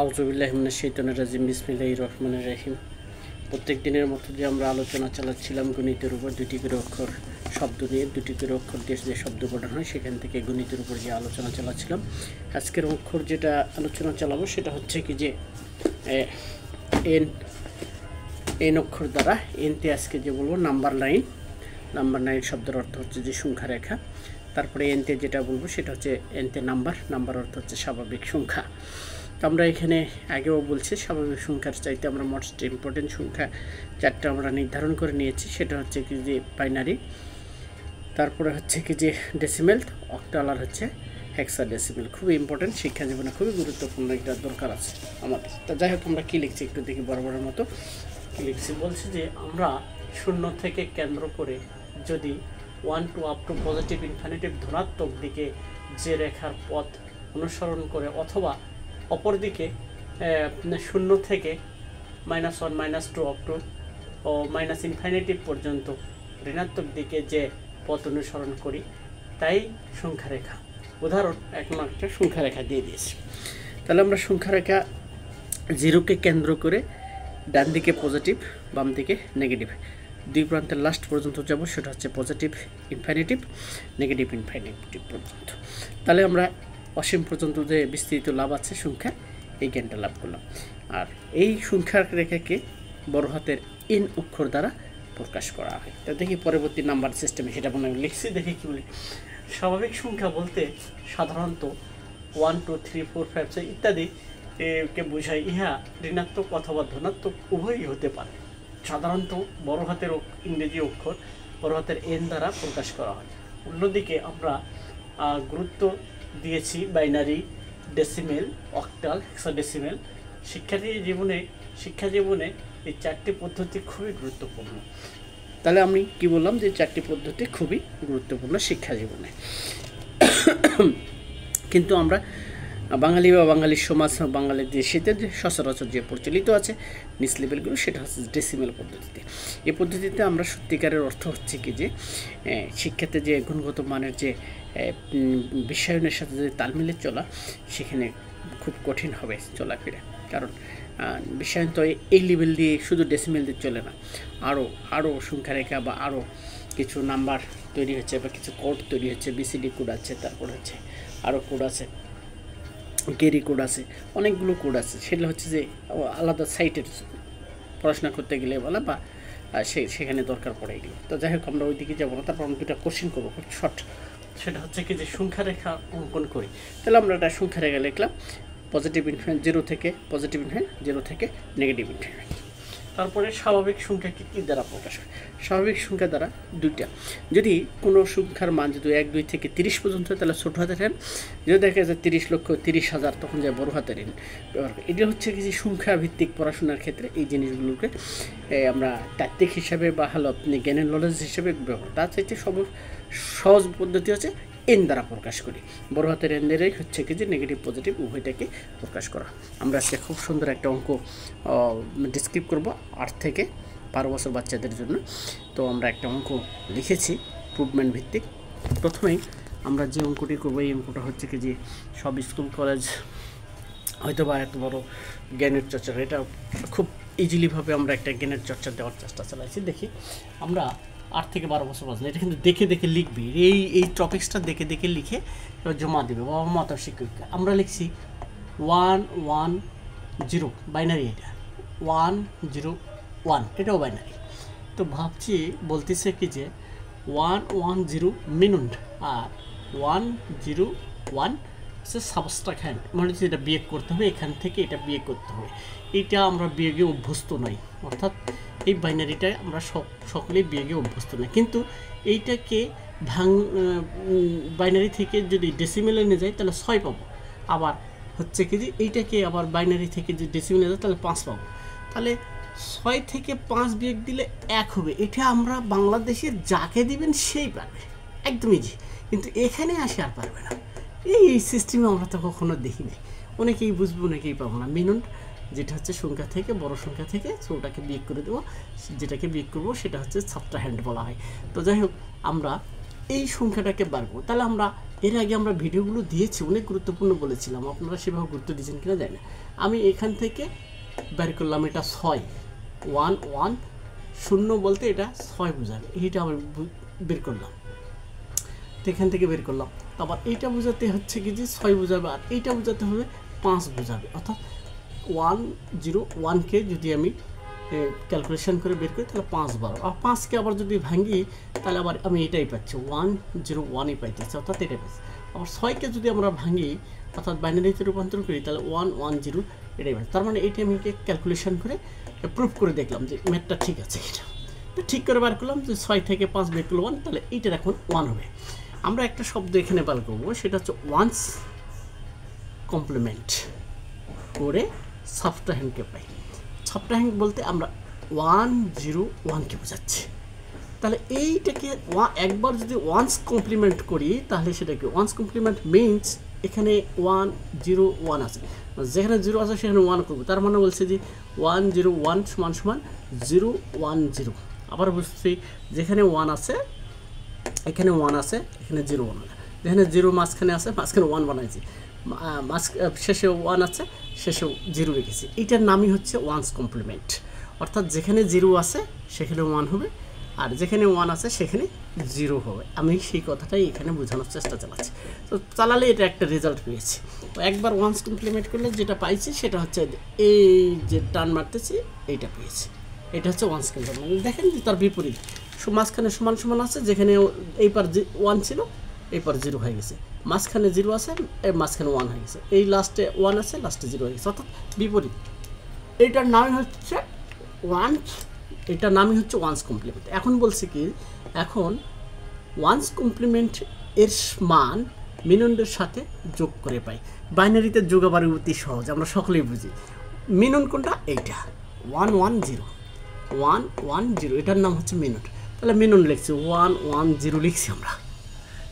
আউযুবিল্লাহি মিনাশ শাইতানির রাজিম বিসমিল্লাহির রহমানির রহিম। প্রত্যেক দিনের মতো যে আমরা আলোচনা চালাচ্ছিলাম গণিতের উপর দুটি করে অক্ষর শব্দ নিয়ে, দুটি করে অক্ষর দিয়ে যে শব্দ গঠন হয় সেখান থেকে গণিতের উপর যে আলোচনা চালাচ্ছিলাম। আজকের অক্ষর যেটা আলোচনা চালাবো সেটা হচ্ছে কি যে এন অক্ষর দ্বারা এনতে আজকে যে বলবো নাম্বার লাইন। নাম্বার লাইন শব্দের অর্থ হচ্ছে যে সংখ্যা রেখা। তারপরে এনতে যেটা বলবো সেটা হচ্ছে এনতে নাম্বার অর্থ হচ্ছে স্বাভাবিক সংখ্যা। তো আমরা এখানে আগেও বলছি স্বাভাবিক সংখ্যার চাইতে আমরা মোস্ট ইম্পর্টেন্ট সংখ্যা চারটা আমরা নির্ধারণ করে নিয়েছি। সেটা হচ্ছে কি যে বাইনারি, তারপরে হচ্ছে কি যে ডেসিমেল, অক্টাল আর হচ্ছে হেক্সাডেসিমেল। খুবই ইম্পর্টেন্ট, শিক্ষা জীবনে খুবই গুরুত্বপূর্ণ একটা দরকার আছে আমাদের। তা যাই হোক, আমরা কী লিখছি একটু দেখি বরাবরের মতো কী লিখছি। বলছি যে আমরা শূন্য থেকে কেন্দ্র করে যদি 1 to up to positive infinitive ধনাত্মক দিকে যে রেখার পথ অনুসরণ করে, অথবা অপরদিকে শূন্য থেকে -1 -2 আপ টু ও মাইনাস ইনফিনিটিভ পর্যন্ত ঋণাত্মক দিকে যে পথ অনুসরণ করি তাই সংখ্যা রেখা। উদাহরণ এখন একটা সংখ্যা রেখা দিয়ে দিয়েছি। তাহলে আমরা সংখ্যা রেখা 0কে কেন্দ্র করে ডান দিকে পজিটিভ, বাম দিকে নেগেটিভ, দুই প্রান্তের লাস্ট পর্যন্ত যাব, সেটা হচ্ছে পজিটিভ ইনফিনিটিভ, নেগেটিভ ইনফিনিটিভ পর্যন্ত। তাহলে আমরা অসীম পর্যন্ত যে বিস্তৃত লাভ আছে সংখ্যা, এই জ্ঞানটা লাভ করলাম। আর এই সংখ্যার রেখাকে বড় হাতের এন অক্ষর দ্বারা প্রকাশ করা হয়। তা দেখি পরবর্তী নাম্বার সিস্টেমে সেটা মনে লিখছি, দেখি কী বলি। স্বাভাবিক সংখ্যা বলতে সাধারণত 1 2 3 4 5 6 ইত্যাদি কে বোঝায়। ইহা ঋণাত্মক অথবা ধনাত্মক উভয়ই হতে পারে। সাধারণত বড় হাতের ইংরেজি অক্ষর বড় হাতের এন দ্বারা প্রকাশ করা হয়। অন্যদিকে আমরা গুরুত্ব দিয়েছি বাইনারি, ডেসিমেল, অক্টাল, হেক্সাডেসিমেল। শিক্ষা জীবনে এই চারটি পদ্ধতি খুবই গুরুত্বপূর্ণ। তাহলে আমি কি বললাম যে চারটি পদ্ধতি খুবই গুরুত্বপূর্ণ শিক্ষা জীবনে। কিন্তু আমরা বাঙালি বা বাঙালির সমাজ, বাঙালির দেশেতে যে সচরাচর যে প্রচলিত আছে নিচ লেভেলগুলো, সেটা হচ্ছে ডেসিমেল পদ্ধতিতে। এই পদ্ধতিতে আমরা সত্যিকারের অর্থ হচ্ছে কি যে শিক্ষাতে যে গুণগত মানের যে বিশ্বায়নের সাথে যে তালমিলে চলা, সেখানে খুব কঠিন হবে চলাফেরা। কারণ বিশ্বায়ন তো এই লেভেল দিয়ে শুধু ডেসিমেল দিয়ে চলে না, আরও সংখ্যা রেখা বা আরও কিছু নাম্বার তৈরি হচ্ছে বা কিছু কোড তৈরি হচ্ছে, বিসিডি কোড আছে, তারপর হচ্ছে আরও কোড আছে, গেরি কোড আছে, অনেকগুলো কোড আছে। সেগুলো হচ্ছে যে আলাদা সাইটের পড়াশোনা করতে গেলে বলা বা সেখানে দরকার পড়ে এগুলো। তো যাই হোক, আমরা ওই দিকে যাবো না। তারপর আমরা দুটা কোশ্চেন করবো খুব শর্ট। সেটা হচ্ছে কি যে সংখ্যা রেখা অঙ্কন করি। তাহলে আমরা একটা সংখ্যা রেখা লিখলাম, পজিটিভ ইনফিনিট 0 থেকে পজিটিভ ইনফিনিট, 0 থেকে নেগেটিভ ইনফিনিট। তারপরে স্বাভাবিক সংখ্যাকে কী দ্বারা প্রকাশ হয়? স্বাভাবিক সংখ্যা দ্বারা দুইটা। যদি কোনো সংখ্যার মান যদি 1 2 থেকে 30 পর্যন্ত হয় তাহলে ছোটো হাতের এন। যদি দেখা যায় 30,30,000 তখন যায় বড় হাতের এন ব্যবহার করি। এটা হচ্ছে কি যে সংখ্যা ভিত্তিক পড়াশোনার ক্ষেত্রে এই জিনিসগুলোকে আমরা তাত্ত্বিক হিসাবে বা আপনি জ্ঞানের নলেজ হিসেবে ব্যবহার। তার চাইতে সহজ পদ্ধতি হচ্ছে এন দ্বারা প্রকাশ করি। বড় হাতের এন দ্বারাই হচ্ছে কি যে নেগেটিভ পজিটিভ উভয়টাকে প্রকাশ করা। আমরা আজকে খুব সুন্দর একটা অঙ্ক ডিসক্রিপ করব 8 থেকে 12 বছর বাচ্চাদের জন্য। তো আমরা একটা অঙ্ক লিখেছি প্রুভমেন্ট ভিত্তিক। প্রথমেই আমরা যে অঙ্কটি করবো, এই অঙ্কটা হচ্ছে কি যে সব স্কুল কলেজ হয়তো বা এত বড় জ্ঞানের চর্চা, এটা খুব ইজিলিভাবে আমরা একটা জ্ঞানের চর্চা দেওয়ার চেষ্টা চালাইছি। দেখি আমরা 8 থেকে 12 বছর বাজে, এটা কিন্তু দেখে দেখে লিখবি। এই টপিক্সটা দেখে দেখে লিখে জমা দেবে বাবা মা তো শিক্ষককে। আমরা লিখছি 1 1 0 বাইনারি, এটা 1 0 1, এটাও বাইনারি। তো ভাবছি বলতেছে কি যে 1 1 0 মিনুট আর 1 0 1 হচ্ছে সাবস্ট্রাক্ট, মানে হচ্ছে এটা বিয়োগ করতে হবে, এখান থেকে এটা বিয়োগ করতে হবে। এইটা আমরা বিয়োগে অভ্যস্ত নই, অর্থাৎ এই বাইনারিটা আমরা সকলেই বিয়োগে অভ্যস্ত নই। কিন্তু এইটাকে বাইনারি থেকে যদি ডেসিমেলে নিয়ে যায় তাহলে 6 পাবো। আবার হচ্ছে কি যে এইটাকে আবার বাইনারি থেকে যদি ডেসিমেলে যায় তাহলে 5 পাবো। তাহলে 6 থেকে 5 বিয়োগ দিলে 1 হবে। এটা আমরা বাংলাদেশের যাকে দিবেন সেই পারবে, একদম ইজি। কিন্তু এখানে আসে আর পারবে না। এই সিস্টেমে আমরা তো কখনো দেখি নাই। অনেকেই বুঝবো, অনেকেই পাবো না। মিনুট যেটা হচ্ছে সংখ্যা থেকে বড় সংখ্যা থেকে ছোটটাকে বিয়োগ করে দেবো, যেটাকে বিয়োগ করবো সেটা হচ্ছে সাবট্রাহ্যান্ড বলা হয়। তো যাই হোক, আমরা এই সংখ্যাটাকে বার করবো। তাহলে আমরা এর আগে আমরা ভিডিওগুলো দিয়েছি, অনেক গুরুত্বপূর্ণ বলেছিলাম, আপনারা সেভাবে গুরুত্ব দিয়েছেন কিনা জানি না। আমি এখান থেকে বের করলাম এটা 6 1 1 0 বলতে এটা 6 বোঝাবে, এইটা আমি বের করলাম, তো এখান থেকে বের করলাম। আবার এইটা বোঝাতে হচ্ছে কি যে 6 বোঝাবে, আর এইটা বোঝাতে হবে 5 বোঝাবে, অর্থাৎ 101কে যদি আমি ক্যালকুলেশন করে বের করি তাহলে 5 12, আর 5কে আবার যদি ভাঙি তাহলে আবার আমি এটাই পাচ্ছি 101ই পাইতেছি, অর্থাৎ এটাই পাচ্ছি। আবার 6কে যদি আমরা ভাঙি অর্থাৎ বাইনারিতে রূপান্তর করি তাহলে 110 এটাই পাচ্ছি। তার মানে এইটা আমি ক্যালকুলেশন করে প্রুফ করে দেখলাম যে ম্যাথটা ঠিক আছে। এটা তো ঠিক করে বার করলাম যে 6 থেকে 5 বের করলো 1, তাহলে এইটার এখন 1 হবে। আমরা একটা শব্দ এখানে বার করবো, সেটা হচ্ছে ওয়ান্স কমপ্লিমেন্ট করে সাবট্রাহেন্ডকে পাই। সাবট্রাহেন্ড বলতে আমরা 101কে বোঝাচ্ছি। তাহলে এইটাকে একবার যদি ওয়ান্স কমপ্লিমেন্ট করি তাহলে সেটাকে ওয়ান্স কমপ্লিমেন্ট মিনস এখানে 101 আছে, যেখানে 0 আছে সেখানে 1 করবো, তার মানে বলছে যে 101 সমান সমান 010। আবার বুঝছি যেখানে 1 আছে এখানে 1 আছে, এখানে 01 আছে, যেখানে 0 মাঝখানে আছে মাঝখানে 1 বানাইছি, শেষে 1 আছে শেষে 0 রেখেছি। এইটার নামই হচ্ছে ওয়ান্স কমপ্লিমেন্ট, অর্থাৎ যেখানে 0 আছে সেখানে 1 হবে, আর যেখানে 1 আছে সেখানে 0 হবে। আমি সেই কথাটাই এখানে বোঝানোর চেষ্টা চালাচ্ছি। তো চালালে এটা একটা রেজাল্ট পেয়েছি। তো একবার ওয়ান্স কমপ্লিমেন্ট করলে যেটা পাইছি সেটা হচ্ছে এই যে টার্ন মারতেছি এইটা পেয়েছি, এটা হচ্ছে ওয়ান্স কমপ্লিমেন্ট। দেখেন যে তার বিপরীত মাঝখানে সমান সমান আছে, যেখানে এই পার 1 ছিল এই পার 0 হয়ে গেছে, মাঝখানে 0 আছে মাঝখানে 1 হয়ে গেছে, এই লাস্টে 1 আছে লাস্টে 0 হয়ে গেছে, অর্থাৎ বিপরীত। এইটার নামই হচ্ছে ওয়ান্স কমপ্লিমেন্ট। এখন বলছি কি, এখন ওয়ান্স কমপ্লিমেন্ট এর মান মিননের সাথে যোগ করে পাই। বাইনারিতে যোগ আবার অতি সহজ, আমরা সকলেই বুঝি। মিনন কোনটা? এইটা 110, এটার নাম হচ্ছে মিনন। তাহলে মিনন লিখছি 110 লিখছি আমরা।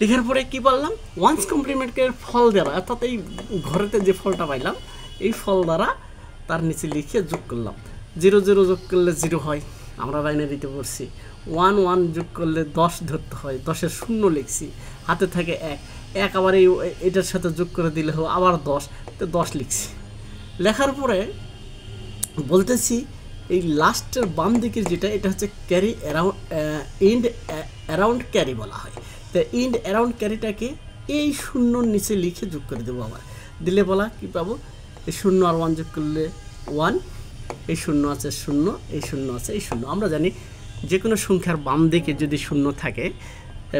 লেখার পরে কী বললাম, ওয়ান্স কমপ্লিমেন্টের ফল দ্বারা, অর্থাৎ এই ঘরেতে যে ফলটা পাইলাম এই ফল দ্বারা তার নিচে লিখে যোগ করলাম। 0 0 যোগ করলে 0 হয়, আমরা বাইনারিতে পড়ছি। 1 1 যোগ করলে 10 ধরতে হয়, 10-এর 0 লিখছি, হাতে থাকে 1 আবার এটার সাথে যোগ করে দিলে হোক আবার 10, তো 10 লিখছি। লেখার পরে বলতেছি এই লাস্টের বাম দিকের যেটা, এটা হচ্ছে ক্যারি ইন্ড অ্যারাউন্ড ক্যারি বলা হয়। তো ইন্ড অ্যারাউন্ড ক্যারিটাকে এই 0 নিচে লিখে যোগ করে দেবো। আবার দিলে বলা কী পাবো, এই 0 আর 1 যোগ করলে 1, এই 0 আছে 0, এই 0 আছে এই 0। আমরা জানি যে কোনো সংখ্যার বাম দিকে যদি 0 থাকে,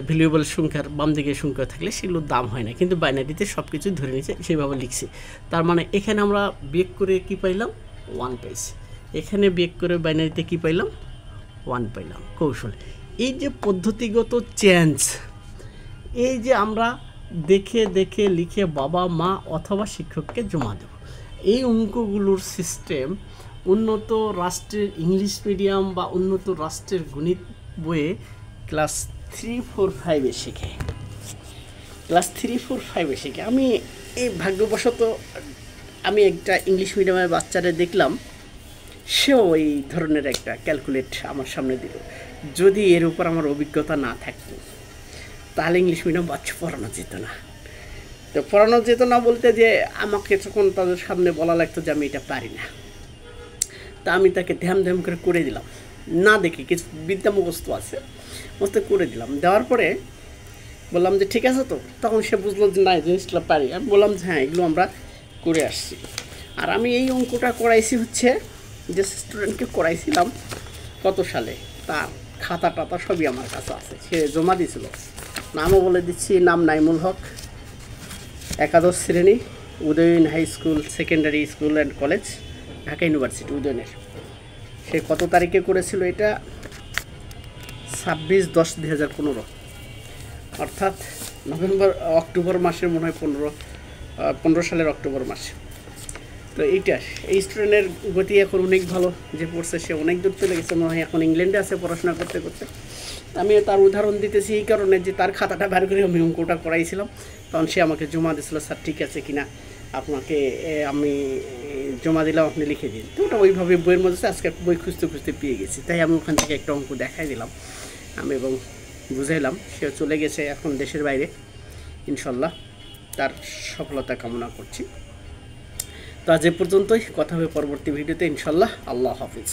ভ্যালুয়েবল সংখ্যার বাম দিকে সংখ্যা থাকলে সেগুলোর দাম হয় না, কিন্তু বাইনারিতে সব কিছু ধরে নিচ্ছে সেইভাবে লিখছি। তার মানে এখানে আমরা বিয়োগ করে কী পাইলাম, 1 পাইছি। এখানে বিয়োগ করে বাইনারিতে কী পাইলাম, 1 পাইলাম। কৌশল, এই যে পদ্ধতিগত চেঞ্জ, এই যে আমরা দেখে দেখে লিখে বাবা মা অথবা শিক্ষককে জমা দেব, এই অঙ্কগুলোর সিস্টেম উন্নত রাষ্ট্রের ইংলিশ মিডিয়াম বা উন্নত রাষ্ট্রের গণিত বইয়ে ক্লাস 3 4 5-এ শেখে। ক্লাস 3 4 5-এ শেখে। আমি এই ভাগ্যবশত আমি একটা ইংলিশ মিডিয়ামের বাচ্চারা দেখলাম, সেও এই ধরনের একটা ক্যালকুলেট আমার সামনে দিল। যদি এর উপর আমার অভিজ্ঞতা না থাকতো তাহলে ইংলিশ মিডিয়াম বাচ্চা পড়ানো যেত না। তো পড়ানো যেত না বলতে যে আমাকে যখন তাদের সামনে বলা লাগতো যে আমি এটা পারি না, তা আমি তাকে ধ্যাম ধ্যাম করে দিলাম, না দেখি কিছু বিদ্যা মুখস্থ আছে মস্ত করে দিলাম। দেওয়ার পরে বললাম যে ঠিক আছে, তো তখন সে বুঝলো যে না এই জিনিসটা পারি। আমি বললাম যে হ্যাঁ এগুলো আমরা করে আসছি। আর আমি এই অঙ্কটা করাইছি হচ্ছে যে স্টুডেন্টকে করাইছিলাম কত সালে, তার খাতা টাতা সবই আমার কাছে আছে, সে জমা দিয়েছিল। নামও বলে দিচ্ছি, নাম নাইমুল হক, একাদশ শ্রেণী, Udayan high school secondary school and college, Dhaka university উদয়নের। সে কত তারিখে করেছিল এটা, 26/10/2015, অর্থাৎ অক্টোবর মাসের মনে হয় 15 সালের অক্টোবর মাসে। তো এইটা এই স্টুডেন্টের গতি এখন অনেক ভালো, যে পড়ছে সে অনেক দূর চলে গেছে, মনে হয় এখন ইংল্যান্ডে আছে পড়াশোনা করতে করতে। আমি তার উদাহরণ দিতেছি এই কারণে যে তার খাতাটা বের করে আমি অঙ্কটা করাইছিলাম, তখন সে আমাকে জমা দিয়েছিল, স্যার ঠিক আছে কিনা আপনাকে আমি জমা দিলাম, আপনি লিখে দিন। তো ওটা ওইভাবে বইয়ের মধ্যে আজকে বই খুঁজতে খুঁজতে পেয়ে গেছি, তাই আমি ওখান থেকে একটা অঙ্ক দেখাই দিলাম আমি এবং বুঝাইলাম। সে চলে গেছে এখন দেশের বাইরে, ইনশাল্লাহ তার সফলতা কামনা করছি। তো আজ এ পর্যন্তই, কথা হবে পরবর্তী ভিডিওতে ইনশাল্লাহ। আল্লাহ হাফিজ।